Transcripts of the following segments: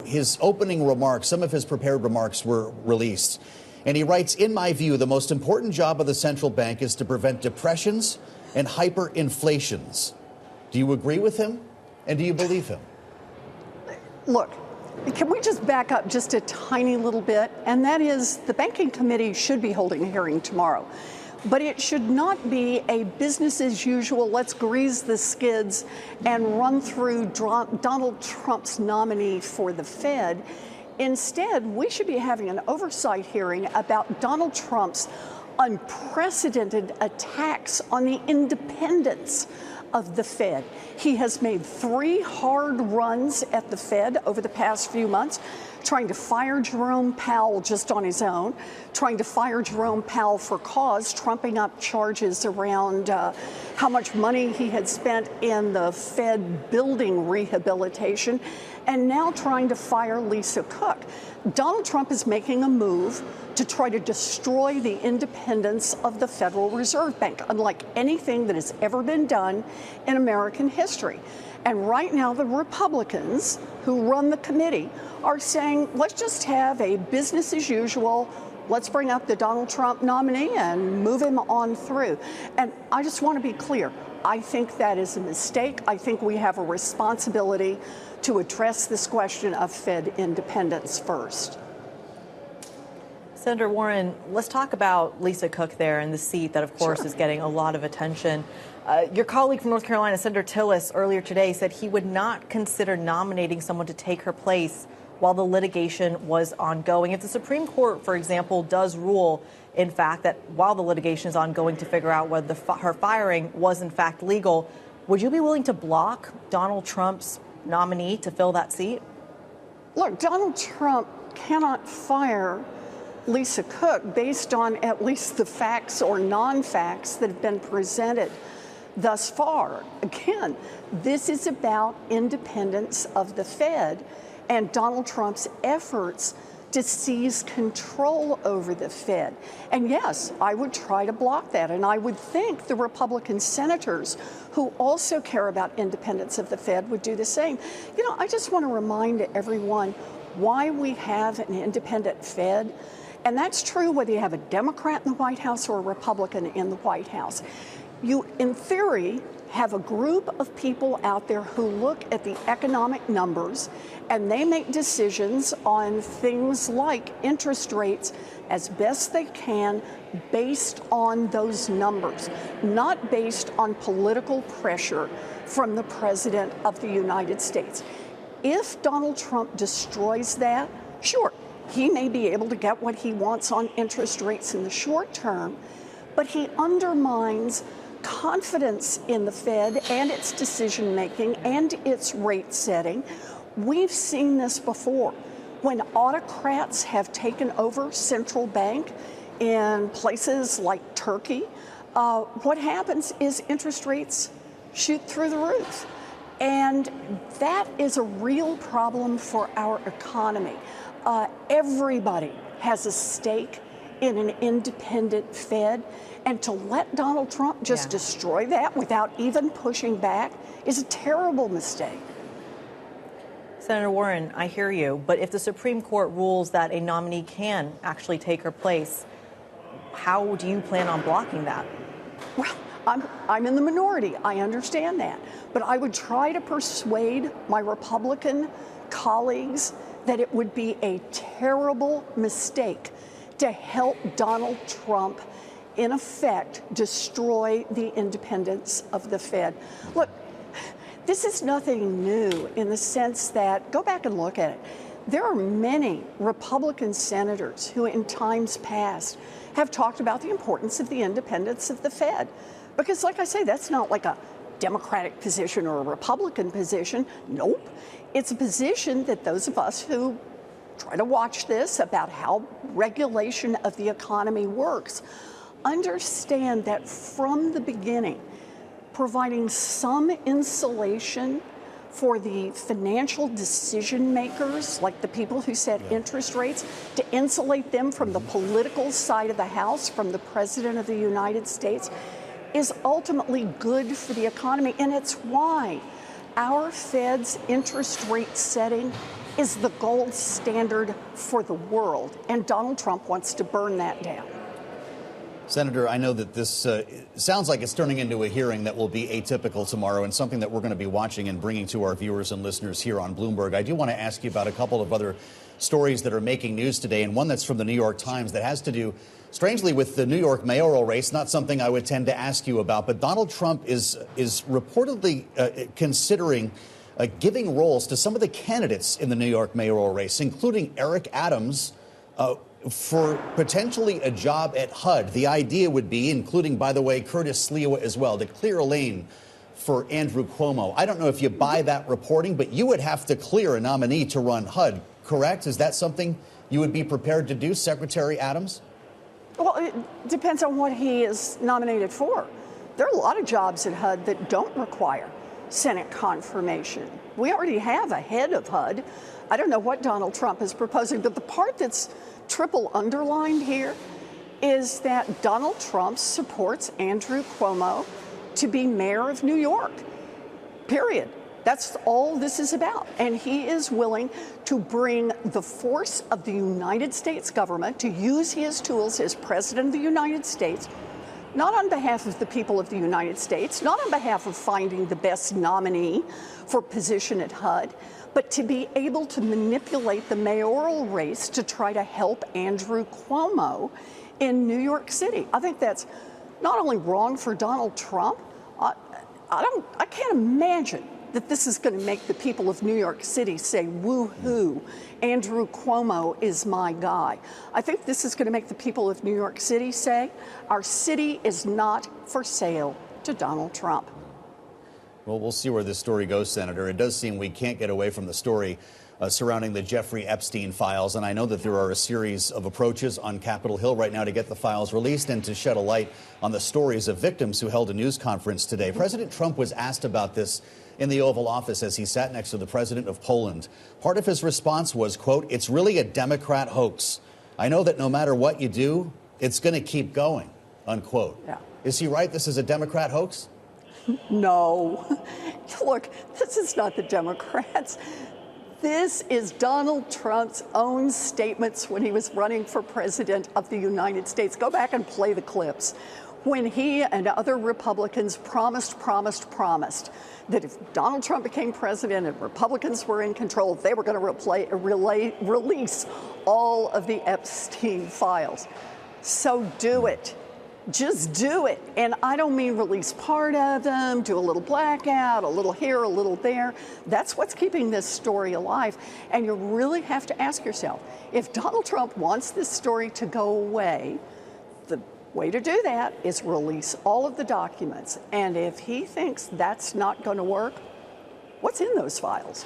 his opening remarks, some of his prepared remarks were released. And he writes, in my view, the most important job of the central bank is to prevent depressions and hyperinflations. Do you agree with him? And do you believe him? Look, can we just back up just a tiny little bit? And that is, the Banking Committee should be holding a hearing tomorrow. But it should not be a business as usual, let's grease the skids and run through Donald Trump's nominee for the Fed. Instead, we should be having an oversight hearing about Donald Trump's unprecedented attacks on the independence of the Fed. He has made 3 hard runs at the Fed over the past few months, trying to fire Jerome Powell just on his own, trying to fire Jerome Powell for cause, trumping up charges around how much money he had spent in the Fed building rehabilitation, and now trying to fire Lisa Cook. Donald Trump is making a move to try to destroy the independence of the Federal Reserve Bank, unlike anything that has ever been done in American history. And right now, the Republicans who run the committee are saying, let's just have a business as usual. Let's bring up the Donald Trump nominee and move him on through. And I just want to be clear. I think that is a mistake. I think we have a responsibility to address this question of Fed independence first. Senator Warren, let's talk about Lisa Cook there in the seat that, of course, is getting a lot of attention. Your colleague from North Carolina, Senator Tillis, earlier today said he would not consider nominating someone to take her place while the litigation was ongoing. If the Supreme Court, for example, does rule, in fact, that while the litigation is ongoing to figure out whether her firing was, in fact, legal, would you be willing to block Donald Trump's nominee to fill that seat? Look, Donald Trump cannot fire Lisa Cook based on at least the facts or non-facts that have been presented thus far. Again, this is about independence of the Fed and Donald Trump's efforts to seize control over the Fed. And yes, I would try to block that. And I would think the Republican senators who also care about independence of the Fed would do the same. You know, I just want to remind everyone why we have an independent Fed. And that's true whether you have a Democrat in the White House or a Republican in the White House. You, in theory, have a group of people out there who look at the economic numbers and they make decisions on things like interest rates as best they can based on those numbers, not based on political pressure from the President of the United States. If Donald Trump destroys that, sure, he may be able to get what he wants on interest rates in the short term, but he undermines confidence in the Fed and its decision making and its rate setting. We've seen this before. When autocrats have taken over central bank in places like Turkey, what happens is interest rates shoot through the roof. And that is a real problem for our economy. Everybody has a stake in an independent Fed, and to let Donald Trump just destroy that without even pushing back is a terrible mistake. Senator Warren, I hear you, but if the Supreme Court rules that a nominee can actually take her place, how do you plan on blocking that? Well, I'm in the minority. I understand that. But I would try to persuade my Republican colleagues that it would be a terrible mistake to help Donald Trump, in effect, destroy the independence of the Fed. Look, this is nothing new in the sense that, go back and look at it. There are many Republican senators who in times past have talked about the importance of the independence of the Fed. Because like I say, that's not like a Democratic position or a Republican position. Nope. It's a position that those of us who try to watch this about how regulation of the economy works understand that from the beginning, providing some insulation for the financial decision makers, like the people who set interest rates, to insulate them from the political side of the house, from the President of the United States, is ultimately good for the economy. And it's why our Fed's interest rate setting is the gold standard for the world, and Donald Trump wants to burn that down. Senator, I know that this sounds like it's turning into a hearing that will be atypical tomorrow and something that we're going to be watching and bringing to our viewers and listeners here on Bloomberg. I do want to ask you about a couple of other stories that are making news today, and one that's from the New York Times that has to do, strangely, with the New York mayoral race. Not something I would tend to ask you about, but Donald Trump is reportedly considering giving roles to some of the candidates in the New York mayoral race, including Eric Adams, for potentially a job at HUD. The idea would be, including, by the way, Curtis Sliwa as well, to clear a lane for Andrew Cuomo. I don't know if you buy that reporting, but you would have to clear a nominee to run HUD, correct? Is that something you would be prepared to do, Secretary Adams? Well, it depends on what he is nominated for. There are a lot of jobs at HUD that don't require Senate confirmation. We already have a head of HUD. I don't know what Donald Trump is proposing, but the part that's triple underlined here is that Donald Trump supports Andrew Cuomo to be mayor of New York, period. That's all this is about. And he is willing to bring the force of the United States government to use his tools as president of the United States, not on behalf of the people of the United States, not on behalf of finding the best nominee for position at HUD, but to be able to manipulate the mayoral race to try to help Andrew Cuomo in New York City. I think that's not only wrong for Donald Trump, I can't imagine that this is going to make the people of New York City say, woo-hoo, Andrew Cuomo is my guy. I think this is going to make the people of New York City say, our city is not for sale to Donald Trump. Well, we'll see where this story goes, Senator. It does seem we can't get away from the story surrounding the Jeffrey Epstein files. And I know that there are a series of approaches on Capitol Hill right now to get the files released and to shed a light on the stories of victims who held a news conference today. President Trump was asked about this in the Oval Office as he sat next to the president of Poland. Part of his response was, quote, "It's really a Democrat hoax. I know that no matter what you do, it's going to keep going," unquote. Yeah. Is he right? This is a Democrat hoax? No. Look, this is not the Democrats. This is Donald Trump's own statements when he was running for president of the United States. Go back and play the clips. When he and other Republicans promised that if Donald Trump became president and Republicans were in control, they were going to release all of the Epstein files. So do it. Just do it. And I don't mean release part of them, do a little blackout, a little here, a little there. That's what's keeping this story alive. And you really have to ask yourself, if Donald Trump wants this story to go away, the way to do that is release all of the documents. And if he thinks that's not going to work, what's in those files?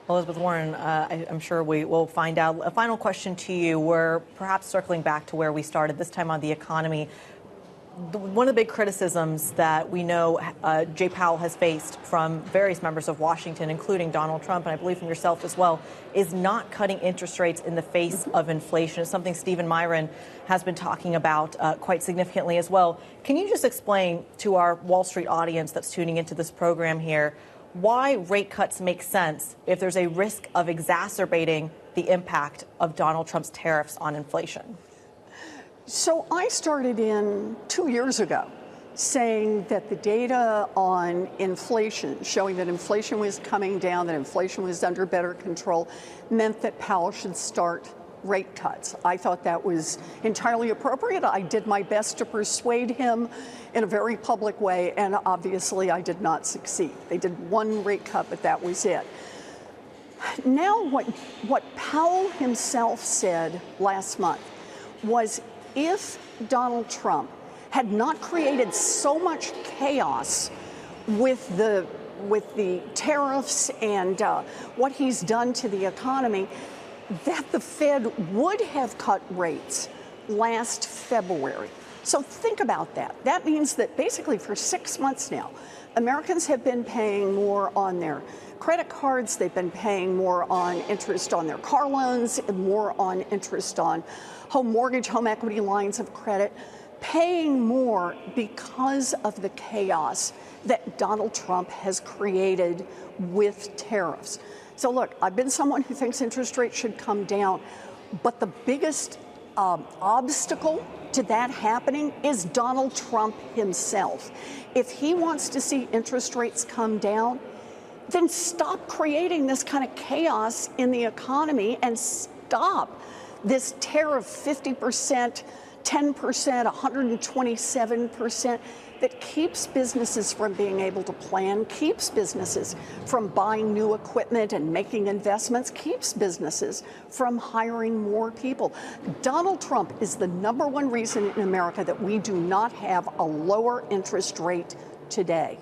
Elizabeth Warren, I'm sure we will find out. A final question to you. We're perhaps circling back to where we started, this time on the economy. One of the big criticisms that we know Jay Powell has faced from various members of Washington, including Donald Trump, and I believe from yourself as well, is not cutting interest rates in the face of inflation. It's something Stephen Miran has been talking about quite significantly as well. Can you just explain to our Wall Street audience that's tuning into this program here why rate cuts make sense if there's a risk of exacerbating the impact of Donald Trump's tariffs on inflation? So I started in 2 years ago saying that the data on inflation, showing that inflation was coming down, that inflation was under better control, meant that Powell should start rate cuts. I thought that was entirely appropriate. I did my best to persuade him in a very public way, and obviously I did not succeed. They did one rate cut, but that was it. Now what Powell himself said last month was, if Donald Trump had not created so much chaos with the tariffs and what he's done to the economy, that the Fed would have cut rates last February. So think about that. That means that basically for 6 months now, Americans have been paying more on their credit cards, they've been paying more on interest on their car loans, and more on interest on home mortgage, home equity lines of credit, paying more because of the chaos that Donald Trump has created with tariffs. So look, I've been someone who thinks interest rates should come down, but the biggest obstacle to that happening is Donald Trump himself. If he wants to see interest rates come down, then stop creating this kind of chaos in the economy and stop this tariff 50%, 10%, 127% that keeps businesses from being able to plan, keeps businesses from buying new equipment and making investments, keeps businesses from hiring more people. Donald Trump is the #1 reason in America that we do not have a lower interest rate today.